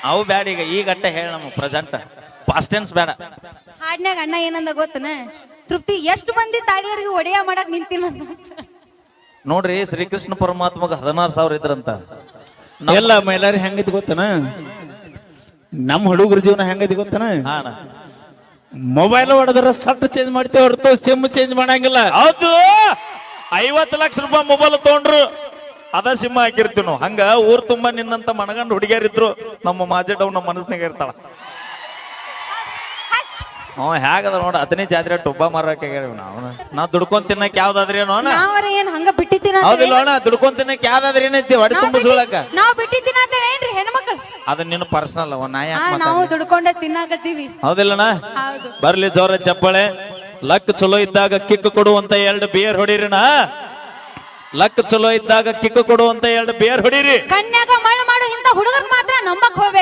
ಅವು ಬ್ಯಾಡ ಈಗ ಅಟ್ಟ ಹೇಳ ನಮ್ಮ ಪ್ರೆಸೆಂಟ್ ಪಾಸ್ಟ್ ಟೆನ್ಸ್ ಬೇಡ. ಹಾಡ್ನ್ಯಾಗ ಅಣ್ಣ ಏನಂದ ಗೊತ್ತನ, ತೃಪ್ತಿ ಎಷ್ಟು ಮಂದಿ ತಾಳಿಯರಿಗೆ ಒಡೆಯ ಮಾಡಕ್ ನಿಂತಿನ ನೋಡ್ರಿ. ಶ್ರೀಕೃಷ್ಣ ಪರಮಾತ್ಮಗ 16,000 ಇದ್ರಂತ. ಎಲ್ಲ ಮೈಲಾರಿ ಹೆಂಗೈತಿ ಗೊತ್ತನ, ನಮ್ಮ ಹುಡುಗರ ಜೀವನ ಹೆಂಗೈತಿ ಗೊತ್ತನ, ಮೊಬೈಲ್ ಹೊಡೆದ್ರ ಸಟ್ ಚೇಂಜ್ ಮಾಡ್ತೇವೆ ಹೊರತು ಸಿಮ್ ಚೇಂಜ್ ಮಾಡಂಗಿಲ್ಲ. ಹೌದು, 50 ಲಕ್ಷ ರೂಪಾಯಿ ಮೊಬೈಲ್ ತಗೊಂಡ್ರು ಅದ ಸಿಮ್ ಹಾಕಿರ್ತೀವಿ ನಾವು. ಹಂಗ ಊರ್ ತುಂಬಾ ನಿನ್ನಂತ ಮನಗಂಡು ಹುಡುಗಿಯರಿದ್ರು ನಮ್ಮ ಮಾಜೆಟ್ ಅವ್ ನಮ್ಮ ಮನಸ್ನಾಗ ಇರ್ತಾಳ. ಹೇಗದ ನೋಡ, ಅದನ್ನೇ ಜಾತ್ರೆ ಟೊಬ್ಬ ಮಾರಕ ನಾವ್ ದುಡ್ಕೊಂಡ್ ತಿನ್ನಕ್ ಯಾವ್ದಾದ್ರಿ ಏನೋ ಏನ್ ಹಂಗ ಬಿಟ್ಟಿತ್ತಿನ ಹೌದಿಲ್ಲ ಅಣ್ಣ, ದುಡ್ಕೊಂಡ್ ತಿನ್ನಕ್ ಯಾವ್ದಾದ್ರಿ ಏನೈತಿ ಹೊಡೆ ತುಂಬಿಸ್ಕೊಳಕ. ನಾವ್ ಬಿಟ್ಟಿತ್ತಿನ ಏನ್ರಿ ಹೆಣ್ಮಕ್ಳು, ಅದ ನಿನ್ನ ಪರ್ಸನಲ್ ನಾಯ ನಾವು ದುಡ್ಕೊಂಡೆ ತಿನ್ನಾಕತ್ತೀವಿ. ಹೌದಿಲ್ಲಣ್ಣ? ಬರ್ಲಿ ಜೋರ ಚಪ್ಪಳೆ. ಲಕ್ ಚಲೋ ಇದ್ದಾಗ ಕಿಕ್ ಕೊಡುವಂತ 2 ಬಿಯರ್ ಹೊಡೀರಿನ. ಲಕ್ ಚಲೋ ಇದ್ದಾಗ ಕಿಕ್ ಕೊಡುವಂತ 2 ಬಿಯರ್ ಹೊಡೀರಿ. ಕನ್ಯಾಗ ಮಣ್ಣು ಮಾಡೋ ಇಂತ ಹುಡುಗರ್ ಮಾತ್ರ ನಂಬಕ್ ಹೋಗ್ಬೇಕು.